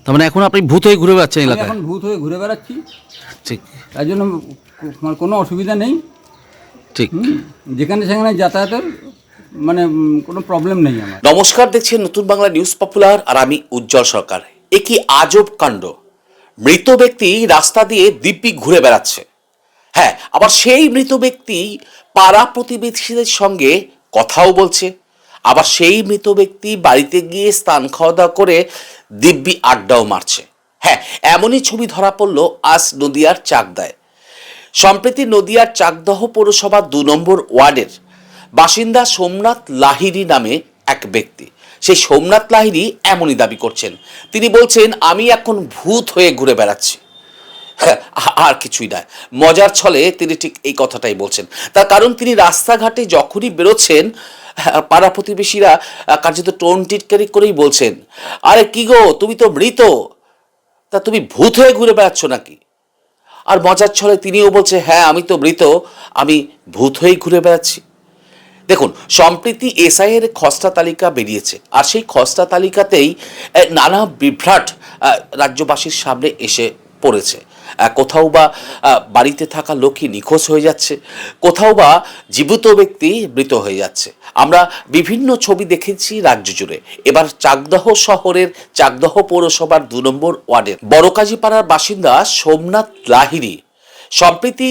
তার মানে এখন আপনি ভূত হয়ে ঘুরে বেড়াচ্ছেন আমি এলাকায়? এখন ভূত হয়ে ঘুরে বেড়াচ্ছি, ঠিক তাই জন্য আমার কোনো অসুবিধা নেই। ঠিক। যেখানে সেখানে যাতায়াতের মানে কোনো প্রবলেম নেই আমার। নমস্কার, দেখছেন নতুন বাংলা নিউজ পপুলার, আর আমি উজ্জ্বল সরকার। এ কি আজব কাণ্ড! মৃত ব্যক্তি রাস্তা দিয়ে দিব্যি ঘুরে বেড়াচ্ছে। হ্যাঁ, আবার সেই মৃত ব্যক্তি পাড়া প্রতিবেশীদের সঙ্গে কথাও বলছে। আবার সেই মৃত ব্যক্তি বাড়িতে গিয়ে স্নান খাওয়া দাওয়া করে দিব্যি আড্ডাও মারছে। হ্যাঁ, এমনই ছবি ধরা পড়ল আজ নদিয়ার চাকদায়। সম্প্রতি নদিয়ার চাকদহ পৌরসভা ২ নম্বর ওয়ার্ডের বাসিন্দা সোমনাথ লাহিড়ী নামে এক ব্যক্তি। সেই সোমনাথ লাহিড়ী এমনই দাবি করছেন। তিনি বলছেন, আমি এখন ভূত হয়ে ঘুরে বেড়াচ্ছি। আর কিছুই নয়, মজার ছলে তিনি ঠিক এই কথাটাই বলছেন। তার কারণ তিনি রাস্তাঘাটে যখনই বেরোচ্ছেন, পাড়া প্রতিবেশীরা কার্যত টোন টিটকারি করেই বলছেন, আরে কি গো, তুমি তো মৃত, তা তুমি ভূত হয়ে ঘুরে বেড়াচ্ছ নাকি? আর মজার ছলে তিনিও বলছে, হ্যাঁ আমি তো মৃত, আমি ভূত হয়েই ঘুরে বেড়াচ্ছি। দেখুন, সম্প্রতি এসআইয়ের খসড়া তালিকা বেরিয়েছে, আর সেই খসড়া তালিকাতেই নানা বিভ্রাট রাজ্যবাসীর সামনে এসে পড়েছে। কোথাও বা বাড়িতে থাকা লোকই নিখোঁজ হয়ে যাচ্ছে, কোথাও বা জীবিত ব্যক্তি মৃত হয়ে যাচ্ছে। আমরা বিভিন্ন ছবি দেখেছি রাজ্য জুড়ে। এবার চাকদহ শহরের চাকদহ পৌরসভার ২ নম্বর ওয়ার্ডের বড়কাজীপাড়ার বাসিন্দা সোমনাথ লাহিড়ী সম্প্রতি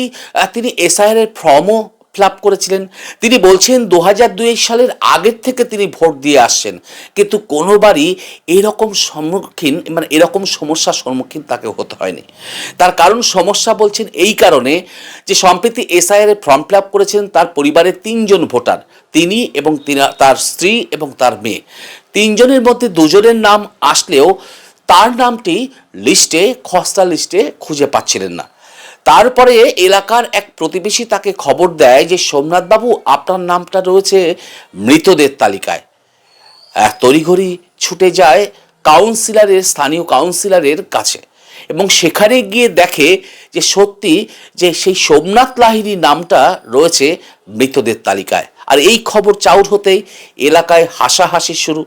তিনি এসআইআর ফর্মও ফিল আপ করেছিলেন। তিনি বলছেন ২০০২ সালের আগের থেকে তিনি ভোট দিয়ে আসছেন, কিন্তু কোনোবারই এরকম এরকম সমস্যার সম্মুখীন তাকে হতে হয়নি। তার কারণ সমস্যা বলছেন এই কারণে যে সম্প্রতি এসআইআর ফর্ম ফিল আপ করেছেন তার পরিবারের ৩ জন ভোটার, তিনি এবং তার স্ত্রী এবং তার মেয়ে। ৩ জনের মধ্যে ২ জনের নাম আসলেও তার নামটি খসড়া লিস্টে খুঁজে পাচ্ছিলেন না। তারপরে এলাকার এক প্রতিবেশী তাকে খবর দেয় যে সোমনাথবাবু, আপনার নামটা রয়েছে মৃতদের তালিকায়। তড়িঘড়ি ছুটে যায় স্থানীয় কাউন্সিলরের কাছে, এবং সেখানে গিয়ে দেখে যে সত্যি যে সেই সোমনাথ লাহিড়ীর নামটা রয়েছে মৃতদের তালিকায়। আর এই খবর চাউর হতেই এলাকায় হাসাহাসি শুরু।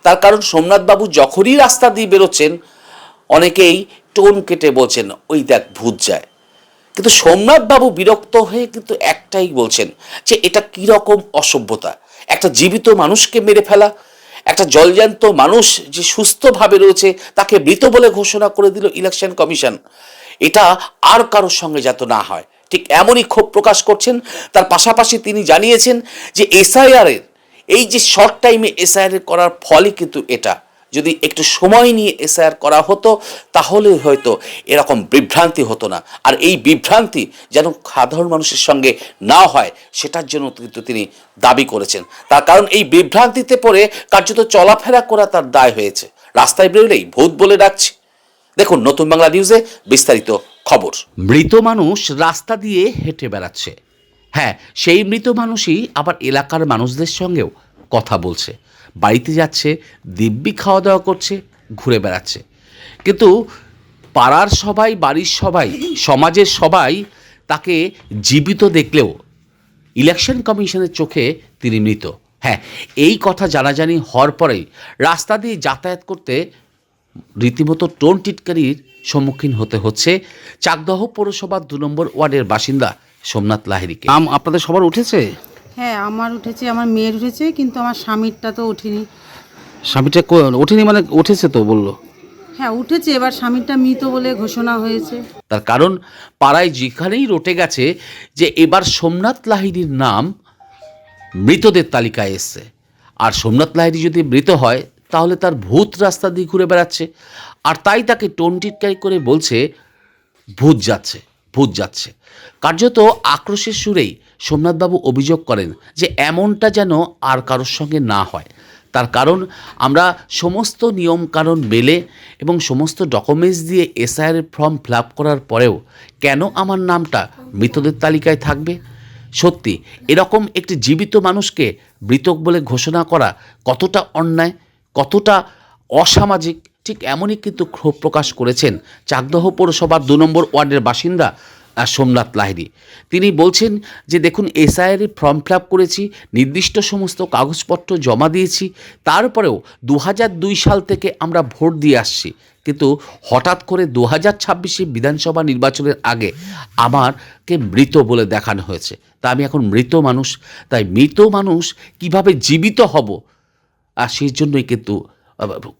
তার কারণ সোমনাথবাবু যখনই রাস্তা দিয়ে বেরোচ্ছেন, অনেকেই টোন কেটে বলছেন, ওই দেখ ভূত যায়। কিন্তু সোমনাথবাবু বিরক্ত হয়ে কিন্তু একটাই বলছেন যে এটা কীরকম অসভ্যতা, একটা জীবিত মানুষকে মেরে ফেলা, একটা জলজ্যান্ত মানুষ যে সুস্থভাবে রয়েছে তাকে মৃত বলে ঘোষণা করে দিল ইলেকশন কমিশন। এটা আর কারোর সঙ্গে যাতে না হয়, ঠিক এমনই ক্ষোভ প্রকাশ করছেন। তার পাশাপাশি তিনি জানিয়েছেন যে এসআইআরের এই যে শর্ট টাইমে এসআইআর করার ফলই কিন্তু এটা, যদি একটু সময় নিয়ে এসআইআর করা হতো তাহলে হয়তো এরকম বিভ্রান্তি হতো না। আর এই বিভ্রান্তি যেন সাধারণ মানুষের সঙ্গে না হয়, সেটার জন্য কিন্তু তিনি দাবি করেছেন। তার কারণ এই বিভ্রান্তিতে পড়ে কার্যত চলাফেরা করা তার দায় হয়েছে। রাস্তায় বেরোলেই ভূত বলে ডাকছে। দেখুন নতুন বাংলা নিউজে বিস্তারিত খবর। মৃত মানুষ রাস্তা দিয়ে হেঁটে বেড়াচ্ছে। হ্যাঁ, সেই মৃত মানুষই আবার এলাকার মানুষদের সঙ্গেও কথা বলছে, বাড়িতে যাচ্ছে, দিব্যি খাওয়া দাওয়া করছে, ঘুরে বেড়াচ্ছে। কিন্তু পাড়ার সবাই, বাড়ির সবাই, সমাজের সবাই তাকে জীবিত দেখলেও ইলেকশন কমিশনের চোখে তিনি মৃত। হ্যাঁ, এই কথা জানাজানি হওয়ার পরেই রাস্তা দিয়ে যাতায়াত করতে রীতিমতো টোন টিটকারির সম্মুখীন হতে হচ্ছে চাকদহ পৌরসভার ২ নম্বর ওয়ার্ডের বাসিন্দা সোমনাথ লাহিড়ীকে। নাম আপনাদের সবার উঠেছে? হ্যাঁ, আমার উঠেছে, আমার মেয়ের উঠেছে, কিন্তু আমার স্বামীরটা তো ওঠেনি। স্বামীটা ওঠেনি মানে উঠেছে তো বললো? হ্যাঁ উঠেছে, এবার স্বামীরটা মৃত বলে ঘোষণা হয়েছে। তার কারণ পাড়ায় যেখানেই রটে গেছে যে এবার সোমনাথ লাহিড়ীর নাম মৃতদের তালিকায় এসছে। আর সোমনাথ লাহিড়ী যদি মৃত হয় তাহলে তার ভূত রাস্তা দিয়ে ঘুরে বেড়াচ্ছে, আর তাই তাকে টোন টিটকারি করে বলছে ভূত যাচ্ছে, ভূত যাচ্ছে। কার্যত আক্রোশের সুরেই সোমনাথবাবু অভিযোগ করেন যে এমনটা যেন আর কারোর সঙ্গে না হয়। তার কারণ আমরা সমস্ত নিয়মকানুন মেলে এবং সমস্ত ডকুমেন্টস দিয়ে এসআইআর ফর্ম ফিল আপ করার পরেও কেন আমার নামটা মৃতদের তালিকায় থাকবে? সত্যি এরকম একটি জীবিত মানুষকে মৃত বলে ঘোষণা করা কতটা অন্যায়, কতটা অসামাজিক, ঠিক এমনই কিন্তু ক্ষোভ প্রকাশ করেছেন চাকদহ পৌরসভার ২ নম্বর ওয়ার্ডের বাসিন্দা সোমনাথ লাহিড়ী। তিনি বলছেন যে দেখুন, এসআইআর ফর্ম ফিল আপ করেছি, নির্দিষ্ট সমস্ত কাগজপত্র জমা দিয়েছি, তারপরেও 2002 সাল থেকে আমরা ভোট দিয়ে আসছি, কিন্তু হঠাৎ করে 2026 বিধানসভা নির্বাচনের আগে আমাকে মৃত বলে দেখানো হয়েছে। তা আমি এখন মৃত মানুষ, তাই মৃত মানুষ কিভাবে জীবিত হব, আর সেই জন্যই কিন্তু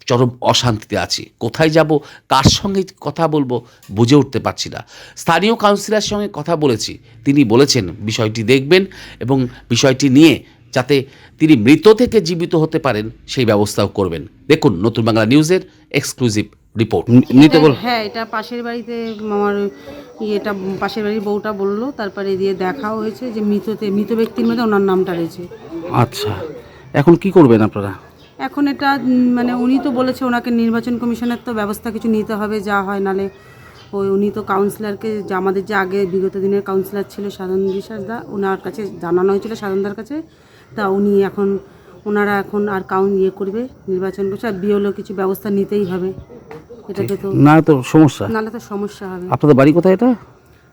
চরম অশান্তিতে আছি। কোথায় যাব, কার সঙ্গে কথা বলবো বুঝে উঠতে পারছি না। স্থানীয় কাউন্সিলরের সঙ্গে কথা বলেছি, তিনি বলেছেন বিষয়টি দেখবেন এবং বিষয়টি নিয়ে যাতে তিনি মৃত থেকে জীবিত হতে পারেন সেই ব্যবস্থাও করবেন। দেখুন নতুন বাংলা নিউজের এক্সক্লুসিভ রিপোর্ট। হ্যাঁ, এটা পাশের বাড়িতে আমার এটা পাশের বাড়ির বউটা বললো, তারপরে দিয়ে দেখাও হয়েছে যে মৃত ব্যক্তির মধ্যে ওনার নামটা রয়েছে। আচ্ছা, এখন কি করবেন আপনারা? এখন এটা মানে উনি তো বলেছে ওনাকে নির্বাচন কমিশনের তো ব্যবস্থা কিছু নিতে হবে, যা হয়, নালে উনি তো কাউন্সিলরকে, যে আমাদের যে আগে বিগত দিনের কাউন্সিলর ছিল সাধন বিশ্বাস দা, ওনার কাছে জানানো হয়েছিল, সাধনদার কাছে। তা উনি ওনারা এখন আর করবে নির্বাচন করছে, আর বিএলও কিছু ব্যবস্থা নিতেই হবে। এটাকে তো না, তো সমস্যা, নাহলে তো সমস্যা হবে। আপনাদের বাড়ি কোথায় এটা?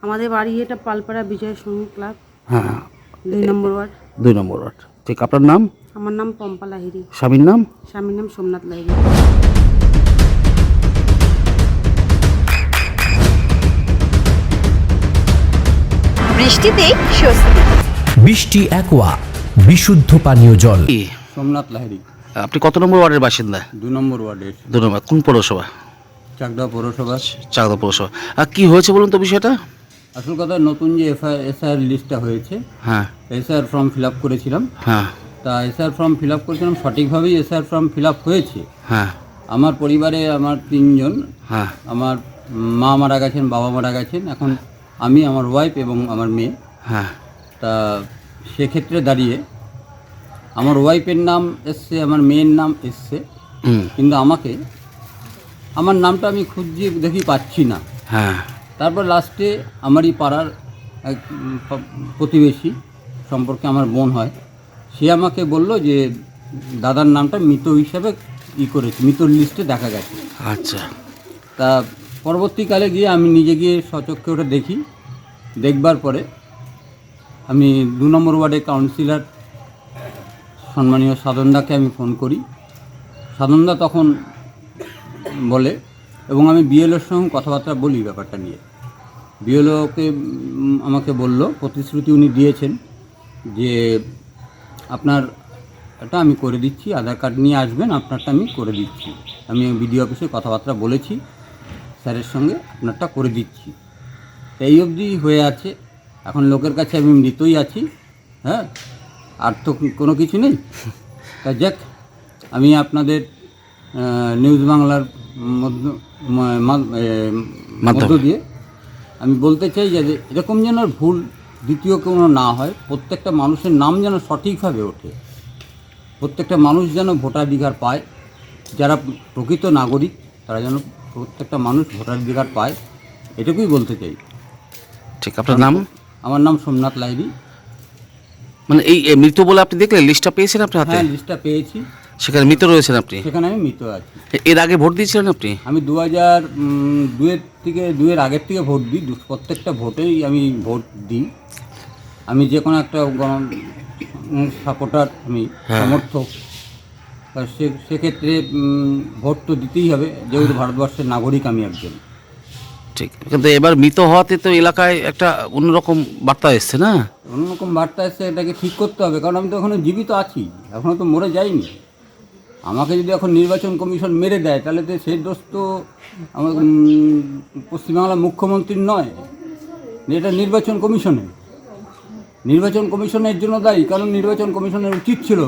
আমাদের বাড়ি এটা পালপাড়া বিজয় সংঘ ক্লাব, হ্যাঁ, 2 নম্বর ওয়ার্ড। 2 নম্বর ওয়ার্ড। ঠিক, আপনার নাম? আমার নাম পম্পা লাহিড়ী। স্বামীর নাম? স্বামীর নাম সোমনাথ লাহিড়ী। বৃষ্টিতে স্বস্তি। বৃষ্টি অ্যাকোয়া, বিশুদ্ধ পানীয় জল। কি, সোমনাথ লাহিড়ী, আপনি কত নম্বর ওয়ার্ডের বাসিন্দা? 2 নম্বর ওয়ার্ডের, 2 নম্বর। কোন পৌরসভা? চাকদা পৌরসভা। চাকদা পৌরসভা। আর কি হয়েছে বলুন তো বিষয়টা? আসল কথা, নতুন যে এসআইআর লিস্টটা হয়েছে, হ্যাঁ এসআইআর ফর্ম ফিল আপ করেছিলাম। হ্যাঁ তা এসআইআর ফর্ম ফিল আপ করেছিলাম, সঠিকভাবেই এসআইআর ফর্ম ফিল আপ হয়েছে। হ্যাঁ আমার পরিবারে আমার 3 জন, হ্যাঁ আমার মা মারা গেছেন, বাবা মারা গেছেন, এখন আমি, আমার ওয়াইফ এবং আমার মেয়ে। হ্যাঁ তা সেক্ষেত্রে দাঁড়িয়ে আমার ওয়াইফের নাম এসছে, আমার মেয়ের নাম এসছে, কিন্তু আমার নামটা আমি খুঁজছি, দেখি পাচ্ছি না। হ্যাঁ তারপর লাস্টে আমারই পাড়ার এক প্রতিবেশী সম্পর্কে আমার বোন হয়, সে আমাকে বলল যে দাদার নামটা মৃত হিসাবে করেছে, মৃতর লিস্টে দেখা গেছে। আচ্ছা। তা পরবর্তীকালে গিয়ে আমি নিজে গিয়ে সচক্ষে ওটা দেখবার পরে আমি 2 নম্বর ওয়ার্ডের কাউন্সিলর সম্মানীয় সাধনদাকে আমি ফোন করি। সাধনদা তখন বলে, এবং আমি বিএলওর সঙ্গে কথাবার্তা বলি ব্যাপারটা নিয়ে। বিএলওকে আমাকে বলল, প্রতিশ্রুতি উনি দিয়েছেন যে আপনার এটা আমি করে দিচ্ছি, আধার কার্ড নিয়ে আসবেন, আপনারটা আমি করে দিচ্ছি। আমি বিডিও অফিসে কথাবার্তা বলেছি স্যারের সঙ্গে, আপনারটা করে দিচ্ছি। এই অবধি হয়ে আছে। এখন লোকের কাছে আমি মৃতই আছি, হ্যাঁ, আর তো কোনো কিছু নেই। তা যাক, আমি আপনাদের নিউজ বাংলার মধ্য দিয়ে আমি বলতে চাই যে এরকম যেন ভুল দ্বিতীয় কোনো না হয়, প্রত্যেকটা মানুষের নাম যেন সঠিকভাবে ওঠে, প্রত্যেকটা মানুষ যেন ভোটাধিকার পায়, যারা প্রকৃত নাগরিক তারা যেন প্রত্যেকটা মানুষ ভোটাধিকার পায়, এটুকুই বলতে চাই। ঠিক, আপনার নাম? আমার নাম সোমনাথ লাহিড়ী। মানে এই মৃত বলে আপনি দেখলেন, লিস্টটা পেয়েছেন আপনার হাতে? হ্যাঁ, লিস্টটা পেয়েছি, সেখানে মৃত রয়েছেন আপনি? সেখানে আমি মৃত আছি। এর আগে ভোট দিয়েছিলেন আপনি? আমি 2002-এর আগের থেকে ভোট দিই, প্রত্যেকটা ভোটেই আমি ভোট দিই। আমি যে কোনো একটা সাপোর্টার, আমি সমর্থক। তা সেক্ষেত্রে ভোট তো দিতেই হবে, যেহেতু ভারতবর্ষের নাগরিক আমি একজন। ঠিক, কিন্তু এবার মৃত হওয়াতে তো এলাকায় একটা অন্যরকম বার্তা এসছে না? অন্যরকম বার্তা এসছে, এটাকে ঠিক করতে হবে, কারণ আমি তো এখনও জীবিত আছি, এখনও তো মরে যাইনি। আমাকে যদি এখন নির্বাচন কমিশন মেরে দেয়, তাহলে তো সেই দোষ তো আমার পশ্চিমবাংলার মুখ্যমন্ত্রীর নয়, এটা নির্বাচন কমিশনের জন্য দায়ী। কারণ নির্বাচন কমিশনের উচিত ছিল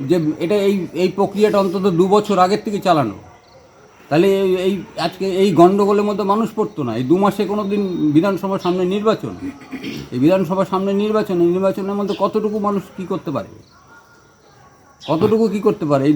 যে এটা এই প্রক্রিয়াটা অন্তত 2 বছর আগের থেকে চালানো, তাহলে আজকে এই গণ্ডগোলের মধ্যে মানুষ পড়তো না। এই 2 মাসে কোনো দিন বিধানসভার সামনে নির্বাচন, এই বিধানসভার সামনে নির্বাচনের মধ্যে কতটুকু মানুষ কী করতে পারে, এই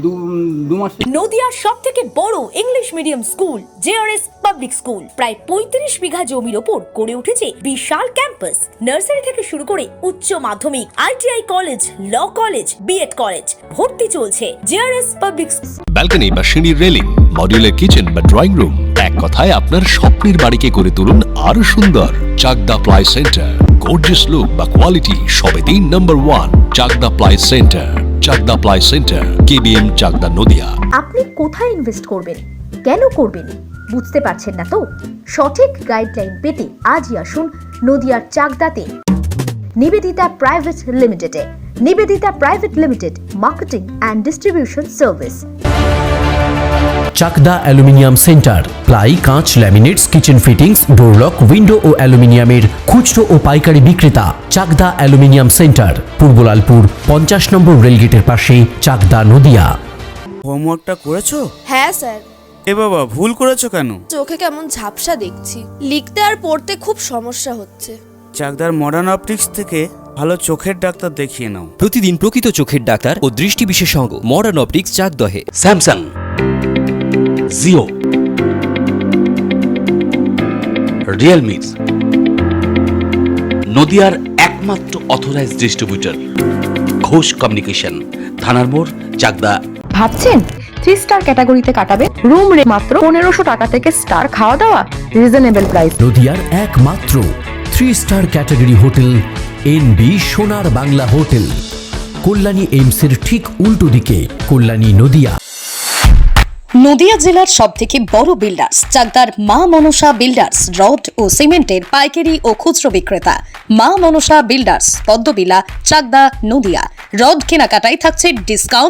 দু মাসে। নদিয়ার সবথেকে বড় English medium school JRS public school, প্রায় 35 বিঘা জমির ওপর গড়ে উঠেছে বিশাল ক্যাম্পাস। নার্সারি থেকে শুরু করে উচ্চ মাধ্যমিক, ITI college, law college, BEd college, ভর্তি চলছে। জেআরএস পাবলিক ব্যালকনি বা সিঁড়ির রেলিং, মডিউলার কিচেন বা ড্রয়িং রুম, এক কথায় আপনার স্বপ্নের বাড়িকে করে তুলুন আরো সুন্দর। Chakdaha ply centre, gorgeous look বা কোয়ালিটি সবে 3 number 1 Chakdaha ply centre. Chakdaha ply centre, KBM, Chakdaha, Nadia. আপনি কোথায় ইনভেস্ট করবেন, কেন করবেন, বুঝতে পারছেন না তো? সঠিক গাইডলাইন পেতে আজই আসুন নদিয়ার চাকদাতে নিবেদিতা প্রাইভেট লিমিটেডে। Nivedita private limited, marketing and distribution service. Chakdah aluminium centre, ply, কাঁচ, laminates, kitchen fittings, door lock, window ও অ্যালুমিনিয়ামের খুচরো ও পাইকারি বিক্রেতা। চাকদা অ্যালুমিনিয়াম সেন্টার, পূর্বলালপুর 50 নম্বর রেলগেটের পাশে, চাকদা, নদিয়া। হোমওয়ার্কটা করেছো? হ্যাঁ স্যার। এ বাবা, ভুল করেছো কেন? চোখে কেমন ঝাপসা দেখছি, লিখতে আর পড়তে খুব সমস্যা হচ্ছে। চাকদার মডার্ন অপটিক্স থেকে ভালো চোখের ডাক্তার দেখিয়ে নাও। প্রতিদিন প্রকৃত চোখের ডাক্তার ও দৃষ্টি বিশেষজ্ঞ মডার্ন অপটিক্স, চাকদহে। স্যামসাং, জিও, রিয়েলমির নদিয়ার একমাত্র অথরাইজড ডিস্ট্রিবিউটর ঘোষ কমিউনিকেশন, থানার মোড়, চাকদা। ভাবছেন 3 স্টার ক্যাটাগরিতে কাটাবেন? রুম রে মাত্র 1500 টাকা থেকে স্টার, খাওয়া দাওয়া রিজনেবল প্রাইস। নদিয়ার একমাত্র 3 স্টার ক্যাটাগরি হোটেল এনবি সোনার বাংলা হোটেল, কল্যাণী এইমসের ঠিক উল্টো দিকে, কল্যাণী, নদিয়া। নদিয়া জেলার সবথেকে বড় বিল্ডার্স চাকদার মা মনসা বিল্ডার্স, রড ও সিমেন্টের পাইকারি ও খুচরো বিক্রেতা। মা মনসা বিল্ডার্স, পদ্মবিলা, চাকদা, নদিয়া। রড কেনাকাটায় থাকছে ডিসকাউন্ট।